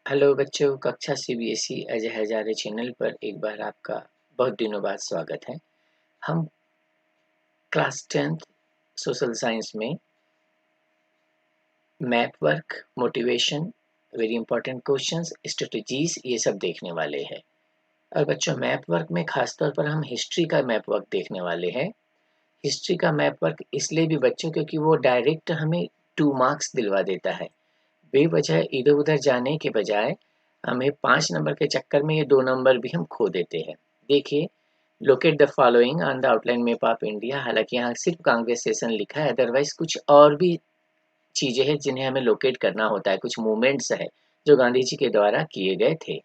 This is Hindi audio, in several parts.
हेलो बच्चों, कक्षा सीबीएसई अजय हजारे चैनल पर एक बार आपका बहुत दिनों बाद स्वागत है। हम क्लास 10th सोशल साइंस में map work, motivation, very important questions, strategies ये सब देखने वाले हैं। और बच्चों, मैप वर्क में खासतौर पर हम हिस्ट्री का मैप वर्क देखने वाले हैं। हिस्ट्री का मैप वर्क इसलिए भी बच्चों क्योंकि वो डायरेक्ट हमें 2 मार्क्स दिलवा देता है। बेवजह इधर उधर जाने के बजाय हमें 5 नंबर के चक्कर में ये 2 नंबर भी हम खो देते हैं। देखिए, locate the following on the outline map of India. हालांकि यहाँ सिर्फ कांग्रेस सेशन लिखा है, अदरवाइज कुछ और भी चीजें हैं जिन्हें हमें लोकेट करना होता है। कुछ मूवमेंट्स है जो गांधी जी के द्वारा किए गए थे।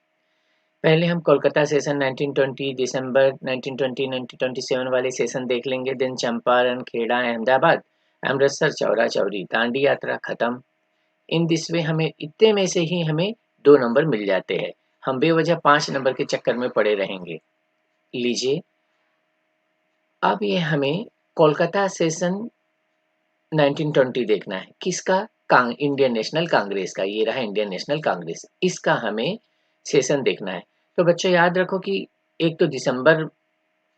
पहले हम कोलकाता सेशन 1920, दिसंबर 1920, 1927 वाले सेशन देख लेंगे। देन चंपारण, खेड़ा, अहमदाबाद, अमृतसर, चौरा चौरी, दांडी यात्रा खत्म। इन दिस वे हमें इतने में से ही हमें 2 नंबर मिल जाते हैं। हम बेवजह 5 नंबर के चक्कर में पड़े रहेंगे। लीजिए, अब ये हमें कोलकाता सेशन 1920 देखना है। किसका? इंडियन नेशनल कांग्रेस का। ये रहा इंडियन नेशनल कांग्रेस, इसका हमें सेशन देखना है। तो बच्चों याद रखो कि एक तो दिसंबर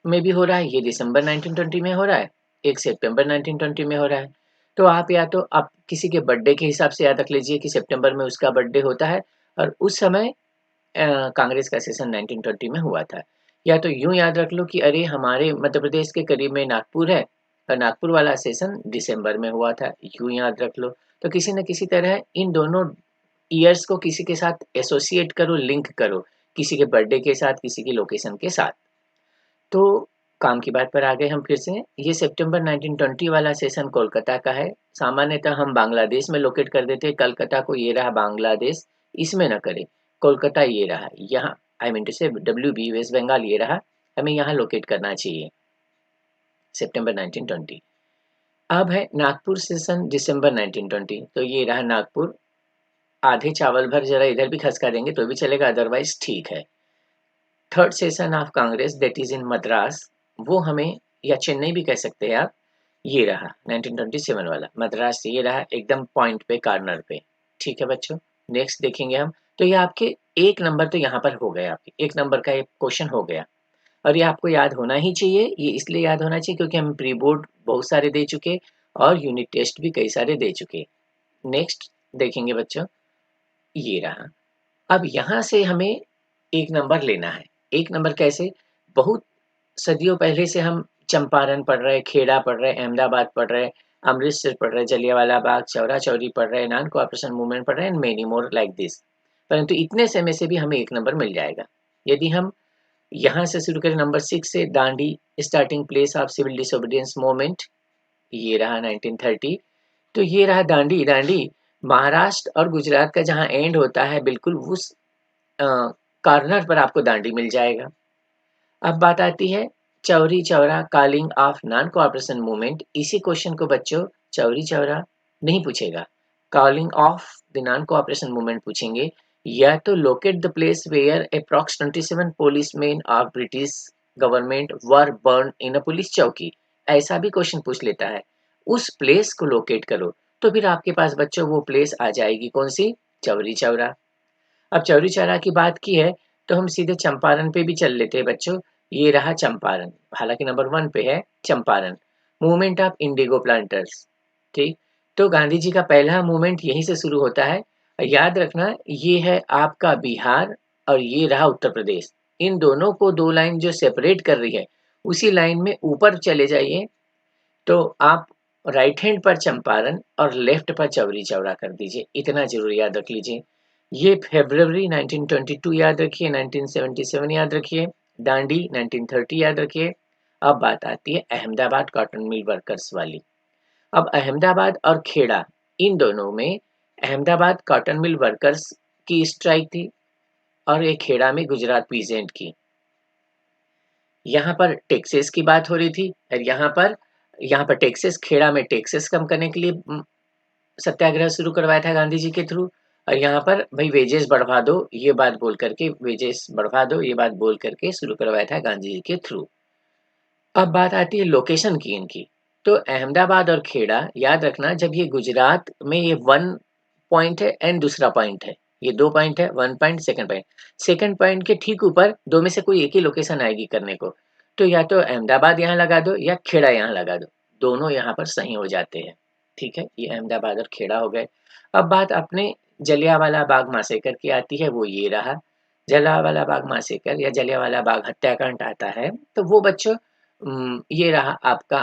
में भी हो रहा है, ये दिसंबर 1920 में हो रहा है, एक सितंबर 1920 में हो रहा है। तो आप या तो आप किसी के बर्थडे के हिसाब से याद रख लीजिए कि सितंबर में उसका बर्थडे होता है और उस समय कांग्रेस का सेशन 1920 में हुआ था। या तो यूं याद रख लो कि अरे हमारे मध्य प्रदेश के करीब में नागपुर है और नागपुर वाला सेशन दिसंबर में हुआ था, यूं याद रख लो। तो किसी न किसी तरह इन दोनों ईयर्स को किसी के साथ एसोसिएट करो, लिंक करो, किसी के बर्थडे के साथ, किसी की लोकेशन के साथ। तो काम की बात पर आ गए हम फिर से। ये सितंबर 1920 वाला सेशन कोलकाता का है। सामान्यतः हम बांग्लादेश में लोकेट कर देते हैं कलकत्ता को। ये रहा बांग्लादेश, इसमें न करें। कोलकाता ये रहा यहाँ, आई मीन टू से WB वेस्ट बंगाल ये रहा, हमें यहाँ लोकेट करना चाहिए सितंबर 1920। अब है नागपुर सेशन दिसंबर 1920, तो ये रहा नागपुर। आधे चावल भर जरा इधर भी खसका देंगे तो भी चलेगा, अदरवाइज ठीक है। Third session of Congress that is in Madras, वो हमें, या चेन्नई भी कह सकते हैं आप, ये रहा 1927 वाला मद्रास। ये रहा एकदम पॉइंट पे, कॉर्नर पे। ठीक है बच्चों, नेक्स्ट देखेंगे हम। तो ये आपके 1 नंबर तो यहाँ पर हो गया, आपके 1 नंबर का ये क्वेश्चन हो गया। और ये आपको याद होना ही चाहिए। ये इसलिए याद होना चाहिए क्योंकि हम प्री बोर्ड बहुत सारे दे चुके और यूनिट टेस्ट भी कई सारे दे चुके। नेक्स्ट देखेंगे बच्चों, ये रहा। अब यहाँ से हमें 1 नंबर लेना है। 1 नंबर कैसे? बहुत सदियों पहले से हम चंपारण पढ़ रहे, खेड़ा पढ़ रहे, अहमदाबाद पढ़ रहे, अमृतसर पढ़ रहे, जलियांवाला बाग, चौरा चौरी पढ़ रहे, नॉन कोऑपरेशन मूवमेंट पढ़ रहे and many more like this. परंतु इतने समय से भी हमें 1 नंबर मिल जाएगा। यदि हम यहाँ से शुरू करें नंबर 6 से, Dandi starting place of civil disobedience movement, ये रहा 1930। तो ये रहा दांडी। दांडी महाराष्ट्र और गुजरात का जहाँ एंड होता है, बिल्कुल उस कॉर्नर पर आपको दांडी मिल जाएगा। अब बात आती है Chauri Chaura, calling of non cooperation movement. इसी क्वेश्चन को बच्चों चौरी चौरा नहीं पूछेगा, calling of the non cooperation movement पूछेंगे। या तो locate the place where approx 27 policeman of British government were burn in a police चौकी, ऐसा भी क्वेश्चन पूछ लेता है। उस प्लेस को लोकेट करो, तो फिर आपके पास बच्चों वो प्लेस आ जाएगी, कौन सी? चौरी चौरा। अब चौरी चौरा की बात की है तो हम सीधे चंपारण पे भी चल लेते हैं बच्चों। ये रहा चंपारण, हालांकि नंबर 1 पे है Champaran. Movement of Indigo planters, ठीक। तो गांधी जी का पहला मूवमेंट यहीं से शुरू होता है। याद रखना, ये है आपका बिहार और ये रहा उत्तर प्रदेश। इन दोनों को 2 लाइन जो सेपरेट कर रही है, उसी लाइन में ऊपर चले जाइए तो आप राइट हैंड पर चंपारण और लेफ्ट पर चौरी चौरा कर दीजिए। इतना जरूर याद रख लीजिए। ये फरवरी 1922 याद रखिए, 1977 याद रखिए, दांडी 1930 याद रखिए। अब बात आती है अहमदाबाद कॉटन मिल वर्कर्स वाली। अब अहमदाबाद और खेड़ा, इन दोनों में अहमदाबाद कॉटन मिल वर्कर्स की स्ट्राइक थी और एक खेड़ा में गुजरात पीजेंट की। यहाँ पर टैक्सेस की बात हो रही थी और यहाँ पर टैक्सेस, खेड़ा में टैक्सेस कम करने के लिए सत्याग्रह शुरू करवाया था गांधी जी के थ्रू। और यहाँ पर भाई वेजेस बढ़वा दो, ये बात बोल करके, वेजेस बढ़वा दो ये बात बोल करके शुरू करवाया था गांधी जी के थ्रू। अब बात आती है लोकेशन की इनकी। तो अहमदाबाद और खेड़ा याद रखना, जब ये गुजरात में ये 1 पॉइंट है एंड दूसरा पॉइंट है, ये 2 पॉइंट है, 1 point, second point. Second point के ठीक ऊपर 2 में से कोई एक ही लोकेशन आएगी करने को। तो या तो अहमदाबाद यहाँ लगा दो या खेड़ा यहाँ लगा दो। दोनों यहाँ पर सही हो जाते हैं। ठीक है, ये अहमदाबाद और खेड़ा हो गए। अब बात अपने जलियांवाला बाग मासेकर की आती है, वो ये रहा। जलियांवाला बाग मासेकर या जलियांवाला बाग हत्याकांड आता है, तो वो बच्चों ये रहा आपका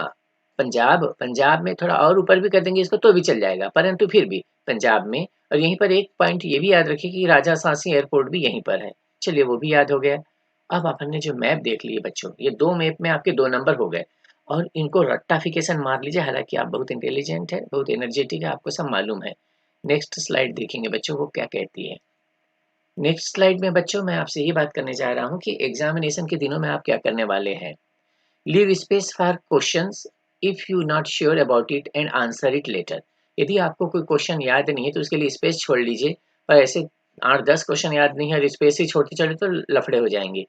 पंजाब। पंजाब में थोड़ा और ऊपर भी कर देंगे इसको तो भी चल जाएगा, परंतु फिर भी पंजाब में। और यहीं पर एक पॉइंट ये भी याद रखिए कि राजा सांसी एयरपोर्ट भी यहीं पर है। चलिए वो भी याद हो गया। अब अपन ने जो मैप देख लिए बच्चों, ये 2 मैप में आपके 2 नंबर हो गए। और इनको रट्टाफिकेशन मार लीजिए, हालांकि आप बहुत इंटेलिजेंट है, बहुत एनर्जेटिक है, आपको सब मालूम है। नेक्स्ट स्लाइड देखेंगे बच्चों, वो क्या कहती है। नेक्स्ट स्लाइड में बच्चों मैं आपसे ये बात करने जा रहा हूँ कि एग्जामिनेशन के दिनों में आप क्या करने वाले हैं। Leave space for questions if you not sure about it and answer it later. यदि आपको कोई क्वेश्चन याद नहीं है तो उसके लिए स्पेस छोड़ लीजिए। और ऐसे 8-10 क्वेश्चन याद नहीं है और स्पेस ही छोड़ते चले तो लफड़े हो जाएंगे।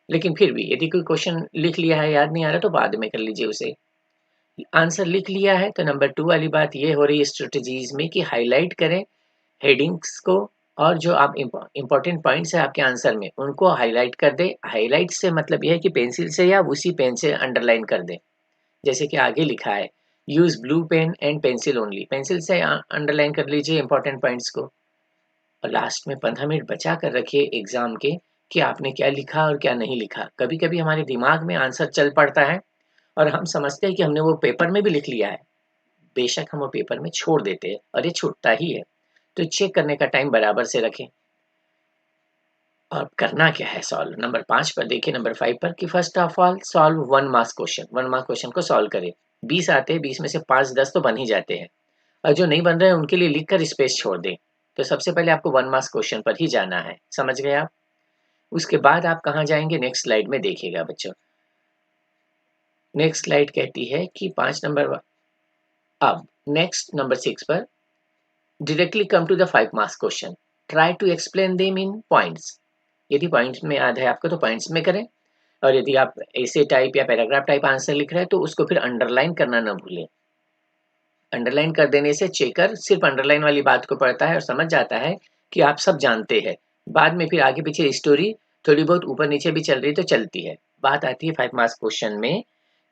लेकिन फिर भी यदि कोई क्वेश्चन लिख लिया है, याद नहीं आ रहा, तो बाद में कर लीजिए उसे। आंसर लिख लिया है तो नंबर 2 वाली बात ये हो रही है स्ट्रेटजीज में कि हाईलाइट करें हेडिंग्स को। और जो आप इंपॉर्टेंट पॉइंट्स है आपके आंसर में उनको हाईलाइट कर दें। हाईलाइट से मतलब यह है कि पेंसिल से या उसी पेन से अंडरलाइन कर दें। जैसे कि आगे लिखा है, use blue pen and pencil only. Pencil से अंडरलाइन कर लीजिए इंपॉर्टेंट पॉइंट्स को। और लास्ट में 15 मिनट बचा कर रखिए एग्जाम के कि आपने क्या लिखा और क्या नहीं लिखा। कभी कभी हमारे दिमाग में आंसर चल पड़ता है और हम समझते हैं कि हमने वो पेपर में भी लिख लिया है। बेशक हम वो पेपर में छोड़ देते हैं और ये छूटता ही है। तो चेक करने का टाइम बराबर से रखें। और करना क्या है, सॉल्व। नंबर 5 पर देखिए, नंबर 5 पर कि first of all solve 1 marks question. 1 marks question को सॉल्व करें। 20 आते हैं, 20 में से 5-10 तो बन ही जाते हैं। और जो नहीं बन रहे हैं उनके लिए लिखकर स्पेस छोड़ दें। तो सबसे पहले आपको 1 मार्क्स क्वेश्चन पर ही जाना है, समझ गए आप। उसके बाद आप कहाँ जाएंगे, नेक्स्ट स्लाइड में देखिएगा बच्चों। नेक्स्ट स्लाइड कहती है कि 5 नंबर। अब नेक्स्ट नंबर 6 पर directly come to the 5 marks question. Try to explain them in points. यदि पॉइंट्स में याद है आपको तो पॉइंट्स में करें। और यदि आप ऐसे टाइप या पैराग्राफ टाइप आंसर लिख रहे हैं तो उसको फिर अंडरलाइन करना ना भूलें। अंडरलाइन कर देने से चेकर सिर्फ अंडरलाइन वाली बात को पढ़ता है और समझ जाता है कि आप सब जानते हैं। बाद में फिर आगे पीछे स्टोरी थोड़ी बहुत ऊपर नीचे भी चल रही तो चलती है। बात आती है 5 मार्क्स क्वेश्चन में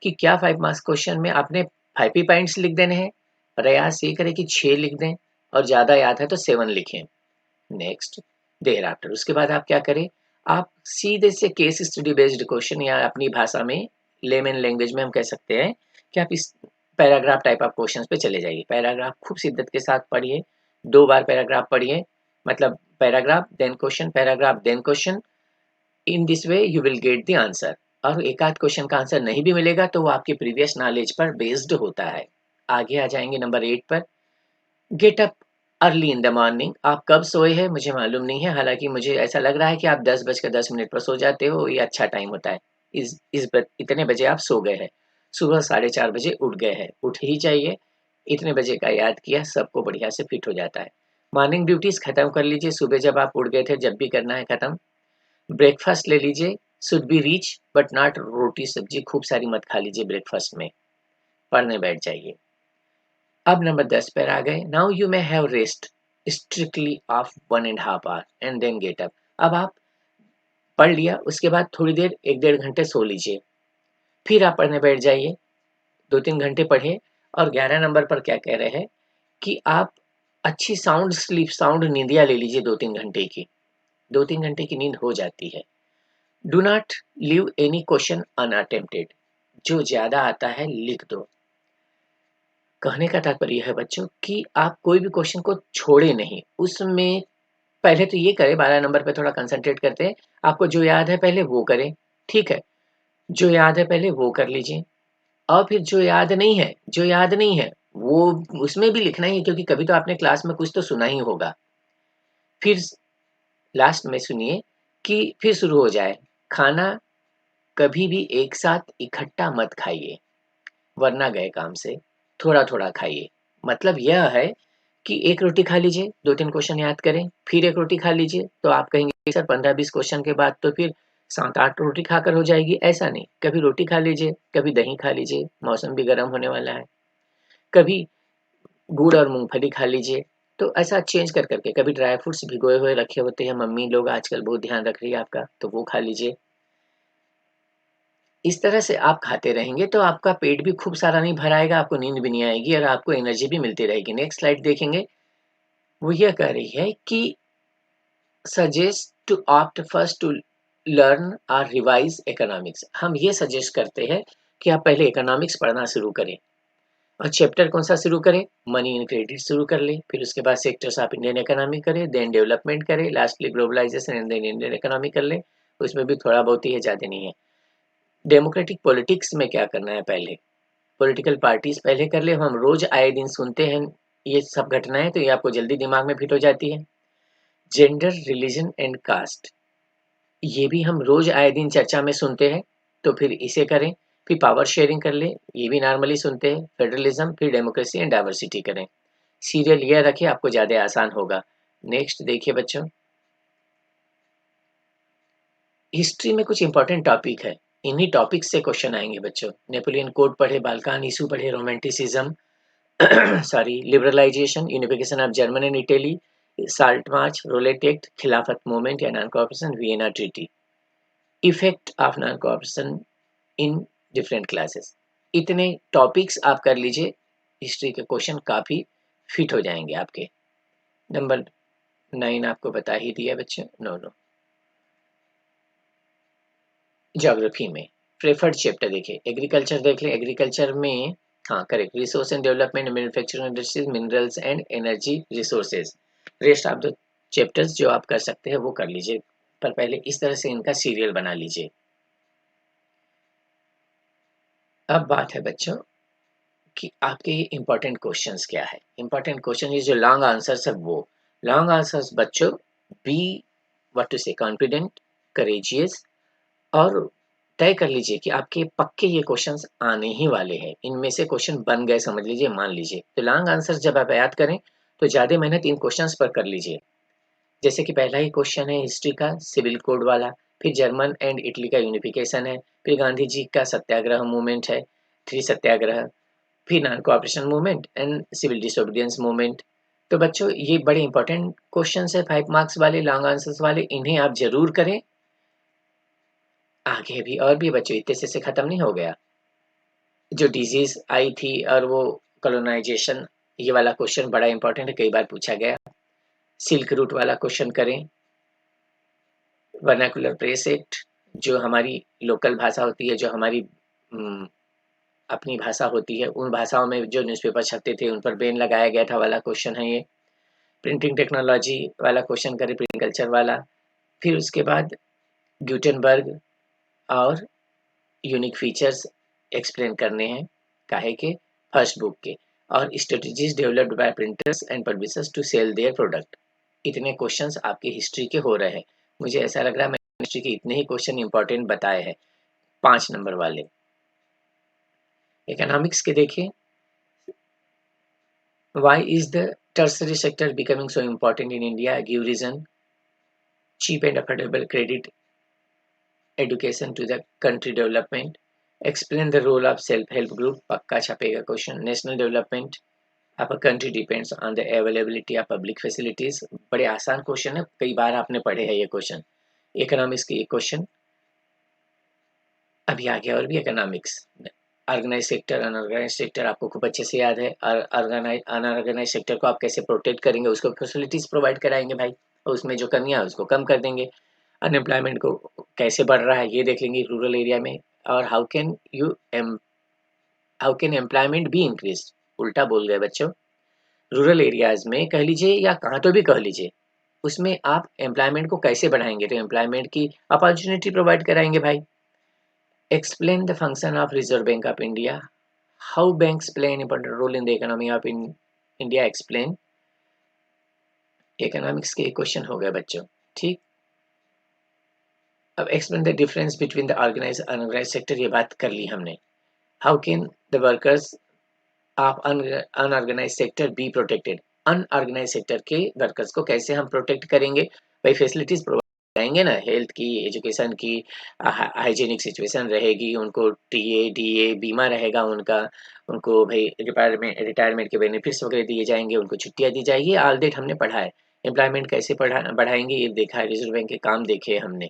कि क्या 5 मार्क्स क्वेश्चन में आपने 5 ही पॉइंट्स लिख देने हैं। प्रयास ये करें कि 6 लिख दें और ज़्यादा याद है तो 7 लिखें। नेक्स्ट, देयर आफ्टर उसके बाद आप क्या करें, आप सीधे से केस स्टडी बेस्ड क्वेश्चन या अपनी भाषा में लेमन लैंग्वेज में हम कह सकते हैं कि आप इस पैराग्राफ टाइप ऑफ क्वेश्चंस पे चले जाइए। पैराग्राफ खूब शिद्दत के साथ पढ़िए, 2 बार पैराग्राफ पढ़िए। मतलब paragraph then question, paragraph then question. In this way you will get the answer. और एक आध क्वेश्चन का आंसर नहीं भी मिलेगा तो वो आपके प्रीवियस नॉलेज पर बेस्ड होता है। आगे आ जाएंगे नंबर 8 पर, get up early in the morning. आप कब सोए हैं मुझे मालूम नहीं है, हालांकि मुझे ऐसा लग रहा है कि आप 10:10 पर सो जाते हो, ये अच्छा टाइम होता है। इतने बजे आप सो गए हैं, सुबह 4:30 बजे उठ गए हैं, उठ ही चाहिए। इतने बजे का याद किया, सबको बढ़िया से फिट हो जाता है। मॉर्निंग ड्यूटीज खत्म कर लीजिए, सुबह जब आप उठ गए थे जब भी करना है खत्म। ब्रेकफास्ट ले लीजिए, should be rich but not रोटी सब्जी खूब सारी मत खा लीजिए ब्रेकफास्ट में। पढ़ने बैठ जाइए। अब नंबर 10 पर आ गए, now you may have rest strictly of 1.5 hour and then get up. अब आप पढ़ लिया, उसके बाद थोड़ी देर 1-1.5 घंटे सो लीजिए, फिर आप पढ़ने बैठ जाइए। 2-3 घंटे पढ़े। और 11 नंबर पर क्या कह रहे हैं कि आप अच्छी साउंड स्लीप, साउंड नींदिया ले लीजिए 2-3 घंटे की। 2-3 घंटे की नींद हो जाती है। Do not leave any question unattempted. जो ज्यादा आता है लिख दो। कहने का तात्पर्य है बच्चों कि आप कोई भी क्वेश्चन को छोड़े नहीं उसमें। पहले तो ये करें, 12 नंबर पे थोड़ा कंसंट्रेट करते हैं। आपको जो याद है पहले वो करें, ठीक है। जो याद है पहले वो कर लीजिए। और फिर जो याद नहीं है वो उसमें भी लिखना ही है, क्योंकि कभी तो आपने क्लास में कुछ तो सुना ही होगा। फिर लास्ट में सुनिए कि फिर शुरू हो जाए, खाना कभी भी एक साथ इकट्ठा मत खाइए वरना गए काम से। थोड़ा थोड़ा खाइए। मतलब यह है कि एक रोटी खा लीजिए, 2-3 क्वेश्चन याद करें, फिर एक रोटी खा लीजिए तो आप कहेंगे सर 15-20 क्वेश्चन के बाद तो फिर 7-8 रोटी खाकर हो जाएगी। ऐसा नहीं, कभी रोटी खा लीजिए, कभी दही खा लीजिए, मौसम भी गर्म होने वाला है, कभी गुड़ और मूंगफली खा लीजिए। तो ऐसा चेंज कर करके, कभी ड्राई फ्रूट्स भिगोए हुए रखे होते हैं, मम्मी लोग आजकल बहुत ध्यान रख रही है आपका, तो वो खा लीजिए। इस तरह से आप खाते रहेंगे तो आपका पेट भी खूब सारा नहीं भराएगा, आपको नींद भी नहीं आएगी और आपको एनर्जी भी मिलती रहेगी। नेक्स्ट स्लाइड देखेंगे, वो यह कह रही है कि suggest to opt first to learn और रिवाइज इकोनॉमिक्स। हम ये सजेस्ट करते हैं कि आप पहले इकोनॉमिक्स पढ़ना शुरू करें और चैप्टर कौन सा शुरू करें, मनी एंड क्रेडिट शुरू कर लें, फिर उसके बाद सेक्टर्स ऑफ इंडियन इकोनॉमी करें, देन डेवलपमेंट करें, lastly globalisation and then Indian economy कर लें। उसमें भी थोड़ा बहुत ही है, ज़्यादा नहीं है। डेमोक्रेटिक पॉलिटिक्स में क्या करना है, पहले पॉलिटिकल पार्टीज पहले कर ले। हम रोज आए दिन सुनते हैं ये सब घटनाएं, तो ये आपको जल्दी दिमाग में फिट हो जाती है। जेंडर, रिलीजन एंड कास्ट, ये भी हम रोज आए दिन चर्चा में सुनते हैं, तो फिर इसे करें। फिर पावर शेयरिंग कर ले, ये भी नॉर्मली सुनते हैं। फेडरलिज्म, फिर डेमोक्रेसी एंड डाइवर्सिटी करें। सीरियल यह रखिए, आपको ज़्यादा आसान होगा। नेक्स्ट देखिए बच्चों, हिस्ट्री में कुछ इंपॉर्टेंट टॉपिक है, इन्हीं टॉपिक से क्वेश्चन आएंगे बच्चों। नेपोलियन कोड पढ़े, बाल्कान इशू पढ़े, romanticism, sorry liberalisation, unification of German and Italy, salt march, Rowlatt act, Khilafat movement या non cooperation, Vienna treaty, effect of non cooperation in different classes. इतने टॉपिक्स आप कर लीजिए, हिस्ट्री के क्वेश्चन काफ़ी फिट हो जाएंगे आपके। नंबर 9 आपको बता ही दिया बच्चों। नो नो, ज्योग्राफी में प्रेफर्ड चैप्टर देखिए, एग्रीकल्चर देख लें। एग्रीकल्चर में हाँ correct, resource and development, manufacturing industries, minerals and energy resources. Rest of the chapters जो आप कर सकते हैं वो कर लीजिए, पर पहले इस तरह से इनका सीरियल बना लीजिए। अब बात है बच्चों कि आपके इंपॉर्टेंट क्वेश्चंस क्या है। इंपॉर्टेंट क्वेश्चन ये जो लॉन्ग आंसर्स है, वो लॉन्ग आंसर्स बच्चों, बी व्हाट टू से कॉन्फिडेंट, करेजियस, और तय कर लीजिए कि आपके पक्के ये क्वेश्चंस आने ही वाले हैं। इनमें से क्वेश्चन बन गए समझ लीजिए, मान लीजिए। तो लॉन्ग आंसर जब आप याद करें तो ज़्यादा मेहनत इन क्वेश्चंस पर कर लीजिए। जैसे कि पहला ही क्वेश्चन है हिस्ट्री का, सिविल कोड वाला, फिर जर्मन एंड इटली का यूनिफिकेशन है, फिर गांधी जी का सत्याग्रह मूवमेंट है, थ्री सत्याग्रह, फिर non cooperation movement and civil disobedience movement. तो बच्चों ये बड़े इंपॉर्टेंट क्वेश्चन है, 5 मार्क्स वाले, लॉन्ग आंसर्स वाले, इन्हें आप जरूर करें। आगे भी और भी बच्चों, इतने से खत्म नहीं हो गया। जो डिजीज आई थी और वो कॉलोनाइजेशन, ये वाला क्वेश्चन बड़ा इंपॉर्टेंट है, कई बार पूछा गया। सिल्क रूट वाला क्वेश्चन करें। वर्नाकुलर प्रेस एक्ट, जो हमारी लोकल भाषा होती है, जो हमारी अपनी भाषा होती है, उन भाषाओं में जो न्यूज़पेपर छपते थे उन पर बैन लगाया गया था वाला क्वेश्चन है ये। प्रिंटिंग टेक्नोलॉजी वाला क्वेश्चन करें, प्रिंटिंग कल्चर वाला। फिर उसके बाद ग्यूटेनबर्ग और यूनिक फीचर्स एक्सप्लेन करने हैं, काहे के, फर्स्ट बुक के। और strategies developed by printers and publishers to sell their product. इतने क्वेश्चंस आपके हिस्ट्री के हो रहे हैं। मुझे ऐसा लग रहा है मैंने हिस्ट्री के इतने ही क्वेश्चन इंपॉर्टेंट बताए हैं, 5 नंबर वाले। इकोनॉमिक्स के देखिए, why is the tertiary sector becoming so important in India? Give reason. Cheap and affordable credit education to the country development. Explain the role of self-help group, पक्का छपेगा क्वेश्चन। नेशनल डेवलपमेंट, आपका country depends on the availability of public facilities. बड़े आसान क्वेश्चन है, कई बार आपने पढ़े हैं ये क्वेश्चन। इकोनॉमिक्स के ये क्वेश्चन अभी आगे और भी। Economics, organise sector, unorganise sector आपको खूब अच्छे से याद है। और ऑर्गेनाइज अनऑर्गेनाइज सेक्टर को आप कैसे प्रोटेक्ट करेंगे, उसको फैसिलिटीज प्रोवाइड कराएंगे भाई, और उसमें जो कमियां है उसको कम कर देंगे। अनएम्प्लॉयमेंट को कैसे बढ़ रहा है ये देख लेंगे रूरल एरिया में। और how can employment be increase, उल्टा बोल गए बच्चों। रूरल एरियाज में कह लीजिए या कहाँ तो भी कह लीजिए, उसमें आप एम्प्लॉयमेंट को कैसे बढ़ाएंगे, तो एम्प्लॉयमेंट की अपॉर्चुनिटी प्रोवाइड कराएंगे भाई। Explain the function of Reserve Bank of India. How banks play an important role in the economy of India. Explain. Economics के क्वेश्चन हो गए बच्चों, ठीक। अब explain the difference between the organise unorganise sector, ये बात कर ली हमने। How can the workers of unorganise sector be protected, unorganise sector के वर्कर्स को कैसे हम प्रोटेक्ट करेंगे भाई, फैसिलिटीज जाएंगे ना, हेल्थ की, एजुकेशन की, हाइजीनिक सिचुएशन रहेगी, उनको टीए डीए बीमा रहेगा उनका, उनको भाई रिटायरमेंट के बेनिफिट्स वगैरह दिए जाएंगे, उनको छुट्टियां दी जाएगी। ऑल डेट हमने पढ़ा है। एम्प्लॉयमेंट कैसे बढ़ाएंगे ये देखा है, रिजर्व बैंक के काम देखे हमने।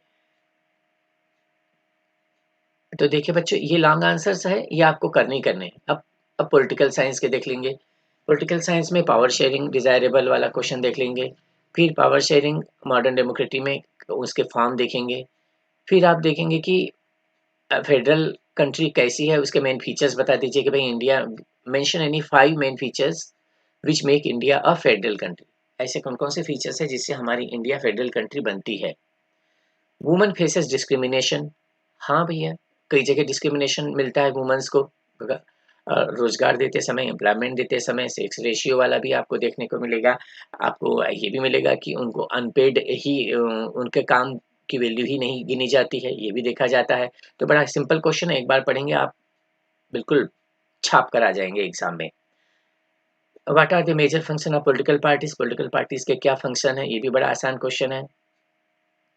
तो देखिए बच्चों, ये लॉन्ग आंसर्स है, ये आपको करने ही करने हैं। अब पॉलिटिकल साइंस के देख लेंगे। पॉलिटिकल साइंस में पावर शेयरिंग डिजायरेबल वाला क्वेश्चन देख लेंगे। फिर पावर शेयरिंग मॉडर्न डेमोक्रेसी में उसके फॉर्म देखेंगे। फिर आप देखेंगे कि फेडरल कंट्री कैसी है, उसके मेन फीचर्स बता दीजिए कि भाई India, mention any 5 main features which make India a federal country. ऐसे कौन कौन से फीचर्स है जिससे हमारी इंडिया फेडरल कंट्री बनती है। Woman faces discrimination. हाँ भैया, कई जगह डिस्क्रिमिनेशन मिलता है वुमेन्स को, रोजगार देते समय, एम्प्लॉयमेंट देते समय। सेक्स रेशियो वाला भी आपको देखने को मिलेगा। आपको ये भी मिलेगा कि उनको अनपेड ही उनके काम की वैल्यू ही नहीं गिनी जाती है, ये भी देखा जाता है। तो बड़ा सिंपल क्वेश्चन है, एक बार पढ़ेंगे आप बिल्कुल छाप कर आ जाएंगे एग्जाम में। What are the major function of political parties, political parties के क्या फंक्शन है, ये भी बड़ा आसान क्वेश्चन है।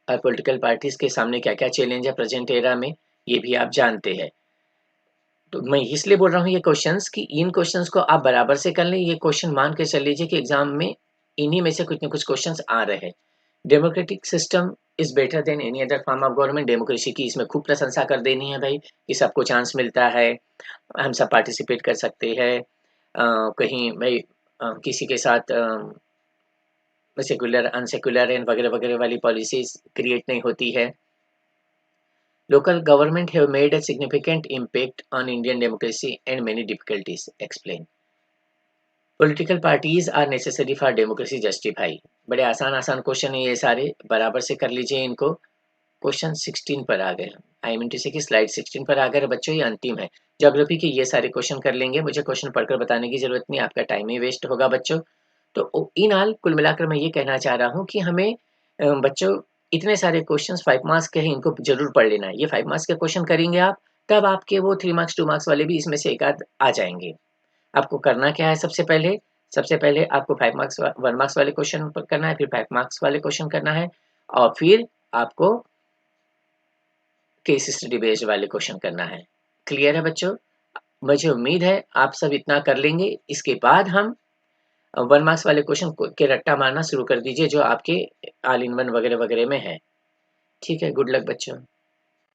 और पॉलिटिकल पार्टीज के सामने क्या क्या चैलेंज है प्रेजेंट एरा में, ये भी आप जानते हैं। तो मैं इसलिए बोल रहा हूँ ये क्वेश्चंस कि इन क्वेश्चंस को आप बराबर से कर लें। ये क्वेश्चन मान के चल लीजिए कि एग्जाम में इन्हीं में से कुछ न कुछ क्वेश्चंस आ रहे हैं। Democratic system is better than any other form of government. Democracy की इसमें खूब प्रशंसा कर देनी है भाई, कि सबको चांस मिलता है, हम सब पार्टिसिपेट कर सकते हैं। कहीं भाई किसी के साथ सेकुलर अनसेकुलर एंड वगैरह वगैरह वाली पॉलिसीज क्रिएट नहीं होती है। Local government have made a significant impact on Indian democracy and many difficulties. Explain. Political parties are necessary for democracy justify. बड़े आसान आसान क्वेश्चन है ये सारे, बराबर से कर लीजिए इनको। क्वेश्चन 16 पर आ गए, आई मीन टू से कि स्लाइड 16 पर आ गए बच्चों, ये अंतिम है। ज्योग्राफी के ये सारे क्वेश्चन कर लेंगे, मुझे क्वेश्चन पढ़कर बताने की जरूरत नहीं, आपका टाइम ही वेस्ट होगा बच्चों। तो इन हाल कुल मिलाकर मैं ये कहना चाह रहा हूँ कि हमें बच्चों इतने सारे क्वेश्चंस 5 मार्क्स के हैं, इनको जरूर पढ़ लेना है। ये 5 मार्क्स के क्वेश्चन करेंगे आप, तब आपके वो 3 मार्क्स 2 मार्क्स वाले भी इसमें से एक आध आ जाएंगे। आपको करना क्या है, सबसे पहले आपको 5 मार्क्स 1 मार्क्स वाले क्वेश्चन पर करना है, फिर 5 मार्क्स वाले क्वेश्चन करना है, और फिर आपको केस स्टडी बेस्ड वाले क्वेश्चन करना है। क्लियर है बच्चों? मुझे उम्मीद है आप सब इतना कर लेंगे। इसके बाद हम 1 मार्क्स वाले क्वेश्चन के रट्टा मारना शुरू कर दीजिए, जो आपके ऑल इन वन वगैरह वगैरह में है। ठीक है, गुड लक बच्चों।